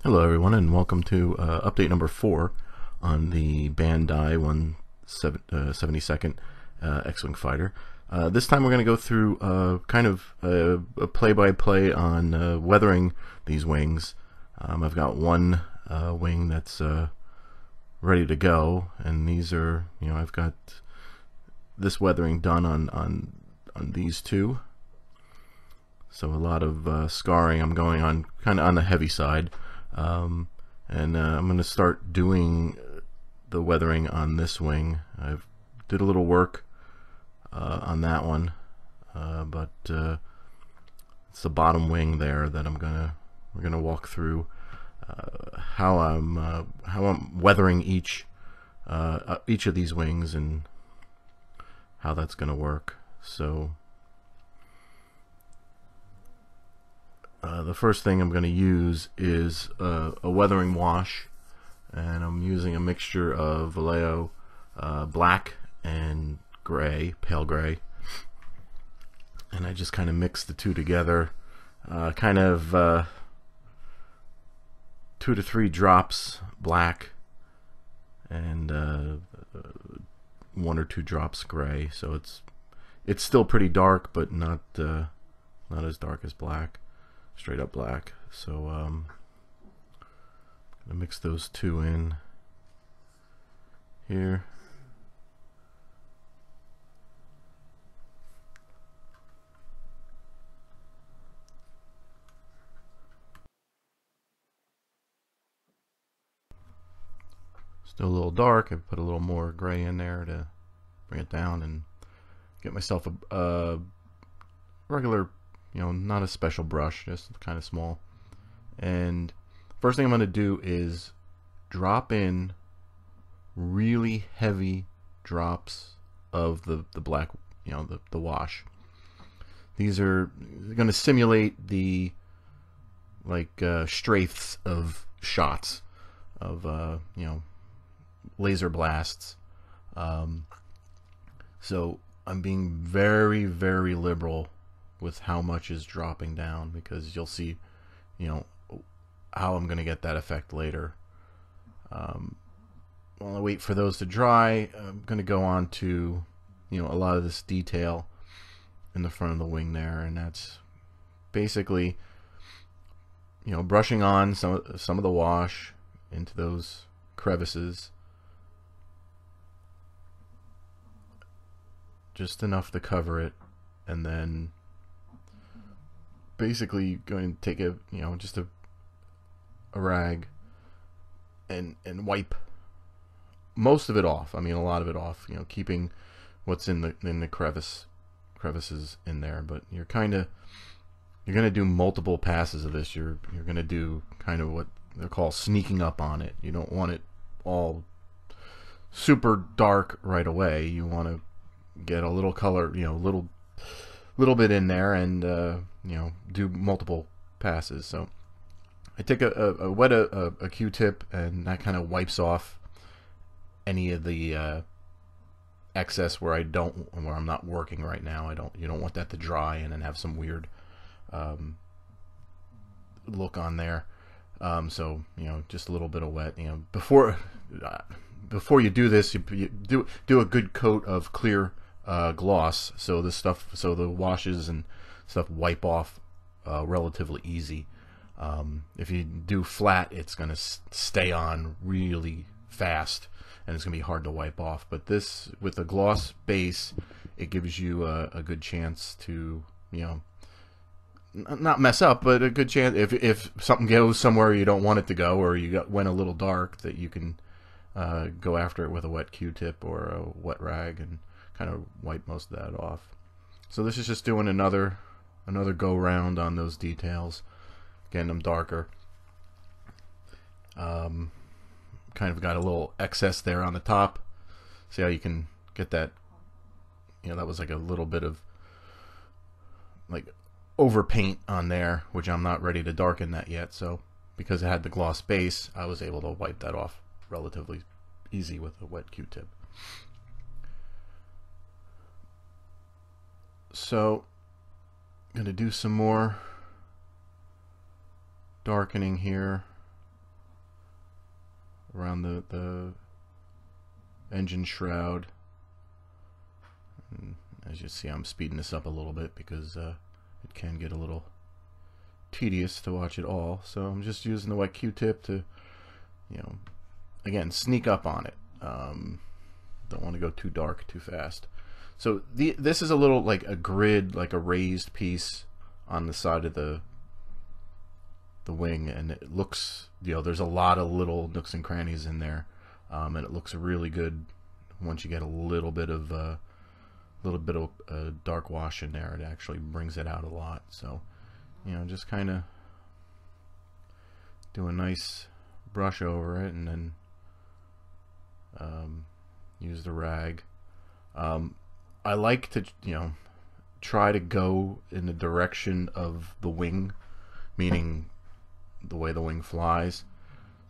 Hello everyone, and welcome to update number 4 on the Bandai 172nd X-Wing fighter. This time we're going to go through kind of a play-by-play on weathering these wings. I've got one wing that's ready to go, and these are, I've got this weathering done on these two. So a lot of scarring. I'm going on kind of on the heavy side. I'm going to start doing the weathering on this wing. I've did a little work on that one, but it's the bottom wing there that we're gonna walk through how I'm weathering each of these wings and how that's going to work. So the first thing I'm going to use is a weathering wash, and I'm using a mixture of Vallejo black and gray, pale gray, and I just kind of mix the two together, kind of 2 to 3 drops black and 1 or 2 drops gray, so it's still pretty dark, but not as dark as black. Straight up black. So I'm gonna mix those two in here. Still a little dark. I put a little more gray in there to bring it down and get myself a regular, not a special brush, just kind of small. And first thing I'm going to do is drop in really heavy drops of the black, the wash. These are going to simulate the strafes of shots of laser blasts. So I'm being very, very liberal with how much is dropping down, because you'll see how I'm going to get that effect later. While I wait for those to dry, I'm going to go on to a lot of this detail in the front of the wing there, and that's basically brushing on some of the wash into those crevices, just enough to cover it, and then basically going to take just a rag and wipe most of it off. I mean, a lot of it off, keeping what's in the crevices in there. But you're going to do multiple passes of this. You're going to do kind of what they call sneaking up on it. You don't want it all super dark right away. You want to get a little color, little bit in there, and do multiple passes. So I take a wet Q-tip, and that kind of wipes off any of the excess where I'm not working right now. You don't want that to dry and then have some weird look on there. So just a little bit of wet. Before you do this, you do a good coat of clear gloss, so the washes and stuff wipe off relatively easy. If you do flat, it's going to stay on really fast, and it's going to be hard to wipe off. But this, with a gloss base, it gives you a good chance to not mess up, but a good chance if something goes somewhere you don't want it to go, or went a little dark, that you can go after it with a wet Q-tip or a wet rag and kind of wipe most of that off. So this is just doing another go round on those details, getting them darker. Kind of got a little excess there on the top. See how you can get that? That was like a little bit of over paint on there, which I'm not ready to darken that yet. So because it had the gloss base, I was able to wipe that off relatively easy with a wet Q-tip. So I'm going to do some more darkening here around the engine shroud. And as you see, I'm speeding this up a little bit because it can get a little tedious to watch it all. So I'm just using the wet Q-tip to, you know, again, sneak up on it. Don't want to go too dark too fast. So this is a little like a grid, like a raised piece on the side of the wing, and it looks, you know, there's a lot of little nooks and crannies in there, and it looks really good once you get a little bit of dark wash in there. It actually brings it out a lot. So, you know, just kind of do a nice brush over it, and then use the rag. I like to, you know, try to go in the direction of the wing, meaning the way the wing flies.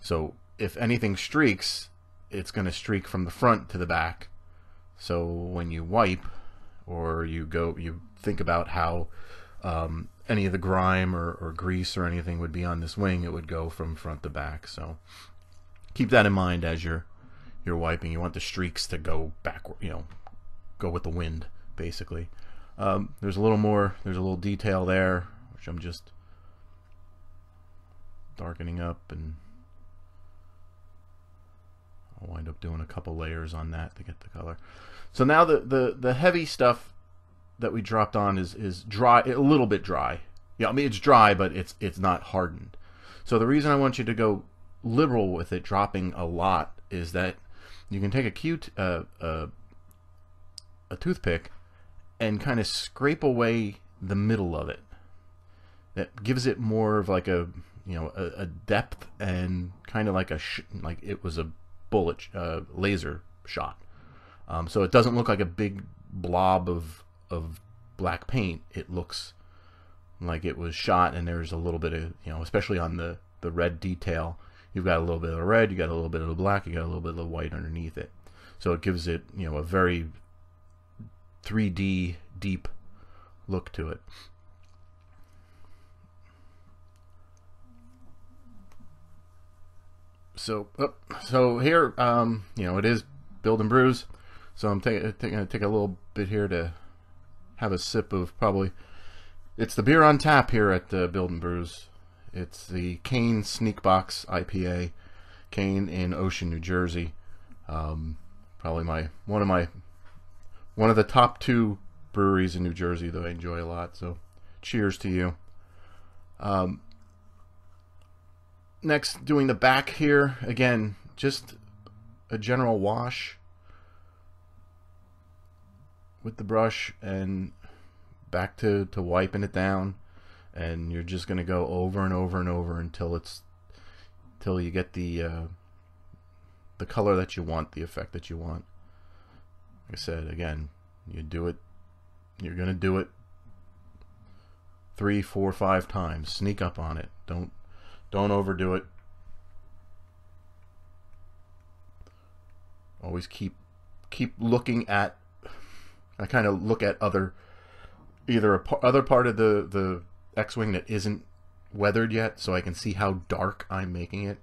So if anything streaks, it's going to streak from the front to the back. So when you wipe, or you think about how any of the grime or grease or anything would be on this wing, it would go from front to back. So keep that in mind as you're wiping. You want the streaks to go backward, you know, go with the wind, basically. There's a little detail there, which I'm just darkening up, and I'll wind up doing a couple layers on that to get the color. So now the heavy stuff that we dropped on is dry, a little bit dry. Yeah, I mean, it's dry, but it's not hardened. So the reason I want you to go liberal with it, dropping a lot, is that you can take a toothpick and kind of scrape away the middle of it. That gives it more of like a, you know, a depth, and kind of like like it was a bullet laser shot. So it doesn't look like a big blob of black paint. It looks like it was shot, and there's a little bit of, you know, especially on the red detail, you've got a little bit of the red, you got a little bit of the black, you got a little bit of the white underneath it. So it gives it, you know, a very 3D deep look to it. So here, you know, it is Build and Brews. So I'm going to take a little bit here to have a sip of, probably, it's the beer on tap here at Build and Brews. It's the Kane Sneak Box IPA, Kane in Ocean, New Jersey. Probably one of the top 2 breweries in New Jersey that I enjoy a lot. So cheers to you. Next, doing the back here, again, just a general wash with the brush, and back to wiping it down, and you're just going to go over and over and over until you get the color that you want, the effect that you want. Like I said, again, you're going to do it 3, 4, 5 times. Sneak up on it. Don't overdo it. Always keep looking at. I kind of look at other part of the X-wing that isn't weathered yet, so I can see how dark I'm making it,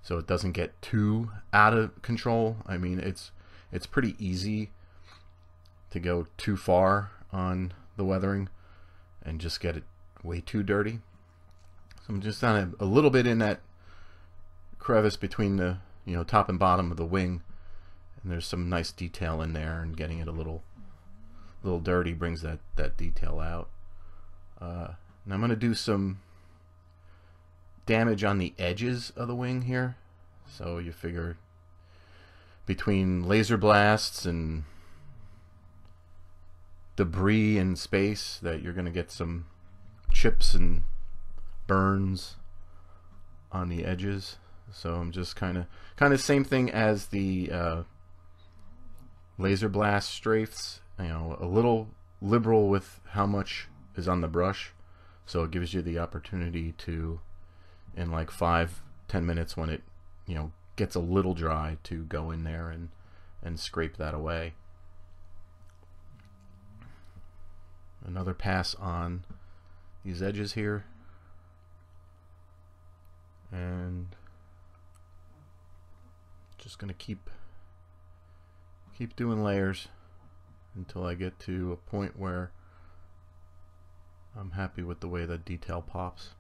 so it doesn't get too out of control. I mean, it's pretty easy to go too far on the weathering and just get it way too dirty. So I'm just on a little bit in that crevice between the, you know, top and bottom of the wing, and there's some nice detail in there, and getting it a little dirty brings that detail out. And I'm going to do some damage on the edges of the wing here. So you figure between laser blasts and debris in space that you're going to get some chips and burns on the edges. So I'm just kind of same thing as the laser blast strafes, you know, a little liberal with how much is on the brush, so it gives you the opportunity to, in like 5-10 minutes, when it, you know, gets a little dry, to go in there and scrape that away. Another pass on these edges here, and just gonna keep doing layers until I get to a point where I'm happy with the way the detail pops.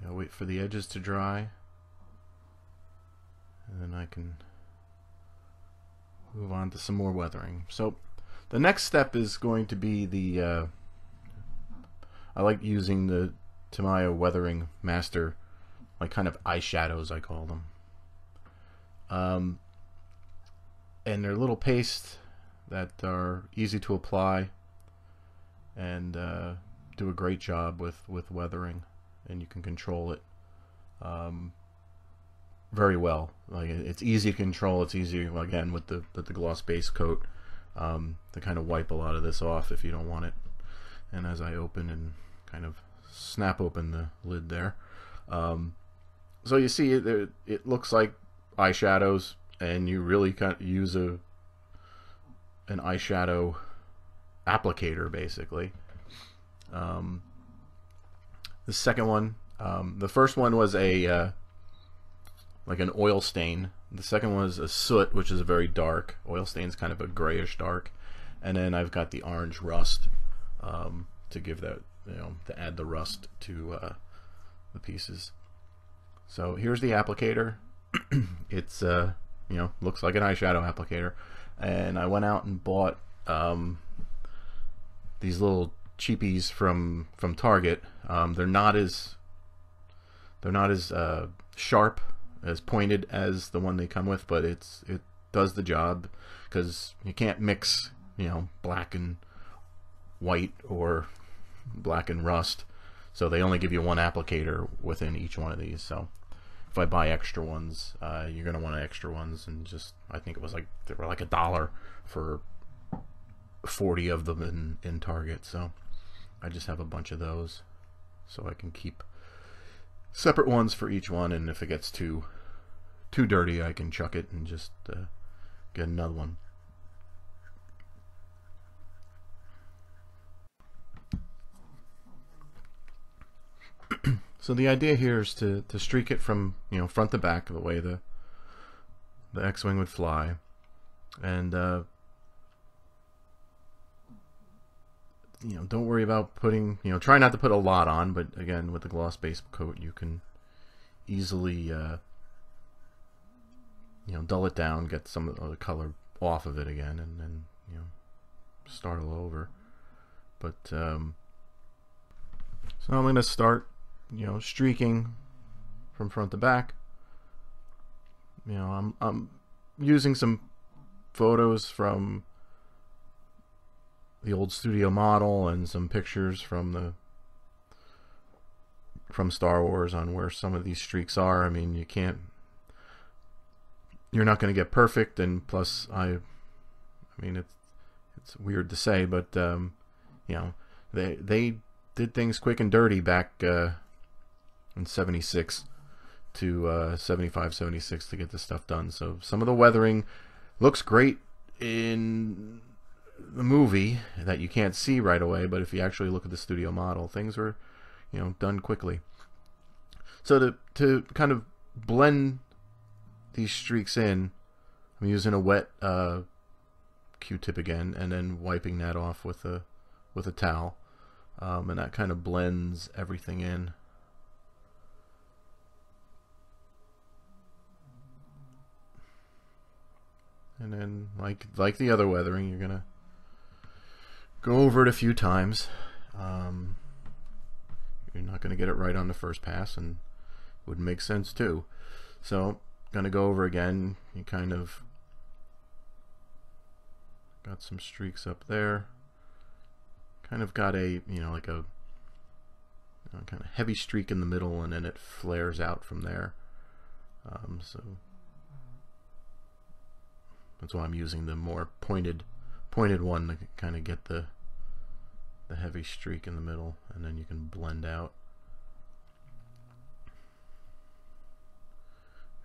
I'll wait for the edges to dry, and then I can move on to some more weathering. So the next step is going to be the I like using the Tamiya Weathering Master, like kind of eyeshadows I call them, and they're little pastes that are easy to apply and do a great job with weathering, and you can control it very well. Like, it's easy to control. It's easy, again, with the gloss base coat, to kind of wipe a lot of this off if you don't want it. And as I open and kind of snap open the lid there, so you see it looks like eyeshadows, and you really kind of use an eyeshadow applicator basically. The second one, the first one was a like an oil stain. The second one is a soot, which is a very dark. Oil stain's kind of a grayish dark, and then I've got the orange rust to give that, to add the rust to the pieces. So here's the applicator. It's looks like an eyeshadow applicator, and I went out and bought these little cheapies from Target. They're not as sharp, as pointed as the one they come with, but it does the job, because you can't mix black and white or black and rust, so they only give you one applicator within each one of these. So if I buy extra ones, you're gonna want extra ones, and just, I think it was like, they were like $1 for 40 of them in Target. So I just have a bunch of those, so I can keep separate ones for each one, and if it gets too dirty, I can chuck it and just get another one. So the idea here is to streak it from front to back, the way the X-Wing would fly, and don't worry about putting, try not to put a lot on, but again, with the gloss base coat, you can easily dull it down, get some of the color off of it again, and then start all over. But so I'm going to start streaking from front to back. I'm using some photos from the old studio model and some pictures from Star Wars on where some of these streaks are. I mean, you're not going to get perfect, and plus I mean it's weird to say, but they did things quick and dirty back in 76 to 75, 76 to get this stuff done. So some of the weathering looks great in the movie that you can't see right away, but if you actually look at the studio model, things were done quickly. So to kind of blend these streaks in, I'm using a wet Q-tip again, and then wiping that off with a towel, and that kind of blends everything in. And then, like the other weathering, you're gonna go over it a few times. You're not gonna get it right on the first pass, and it would make sense too. So, gonna go over again. You kind of got some streaks up there. Kind of got a like a kind of heavy streak in the middle, and then it flares out from there. So that's why I'm using the more pointed one to kind of get the heavy streak in the middle, and then you can blend out.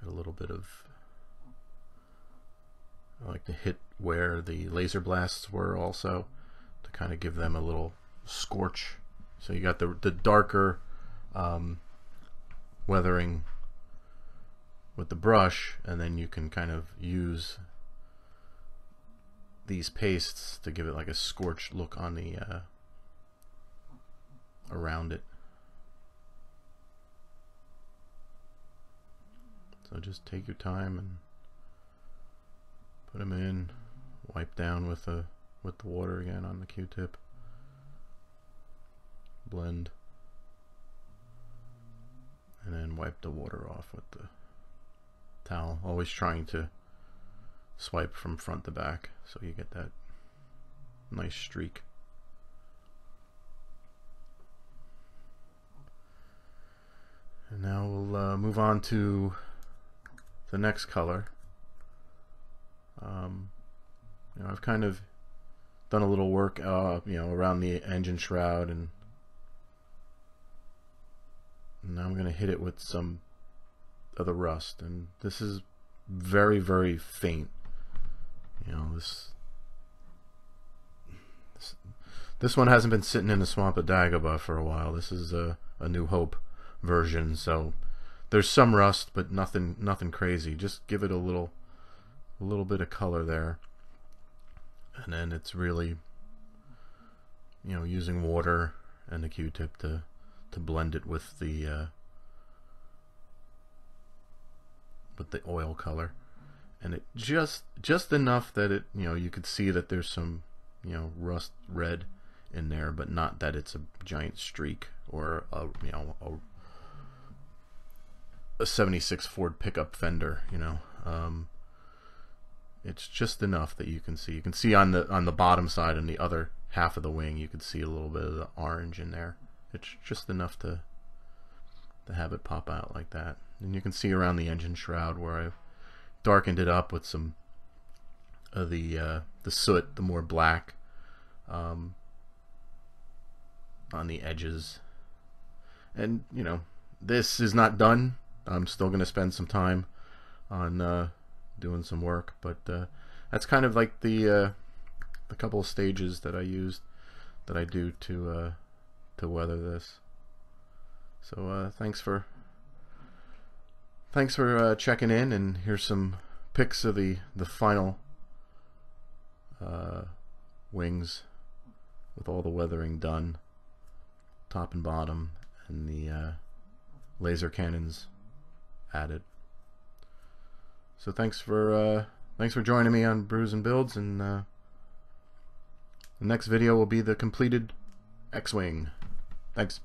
Got a little bit of, I like to hit where the laser blasts were also, to kind of give them a little scorch. So you got the darker weathering with the brush, and then you can kind of use these pastes to give it like a scorched look on the around it. So just take your time and put them in, wipe down with the water again on the Q-tip, blend, and then wipe the water off with the towel, always trying to swipe from front to back so you get that nice streak. And now we'll move on to the next color. You know, I've kind of done a little work you know, around the engine shroud, and now I'm going to hit it with some of the rust, and this is very, very faint. You know, this one hasn't been sitting in the swamp of Dagobah for a while. This is a New Hope version, so there's some rust, but nothing crazy. Just give it a little bit of color there, and then it's really, you know, using water and the Q-tip to blend it with the oil color, and it just enough that it, you know, you could see that there's some, you know, rust red in there, but not that it's a giant streak or a, you know, a 76 Ford pickup fender, you know. It's just enough that you can see. You can see on the bottom side and the other half of the wing, you can see a little bit of the orange in there. It's just enough to have it pop out like that. And you can see around the engine shroud where I've darkened it up with some of the soot, the more black on the edges. And you know, this is not done. I'm still going to spend some time on doing some work, but that's kind of like the couple of stages that I used, that I do to weather this. So thanks for checking in, and here's some pics of the final wings with all the weathering done, top and bottom, and the laser cannons added. So thanks for joining me on Brews and Builds, and the next video will be the completed X-Wing. Thanks.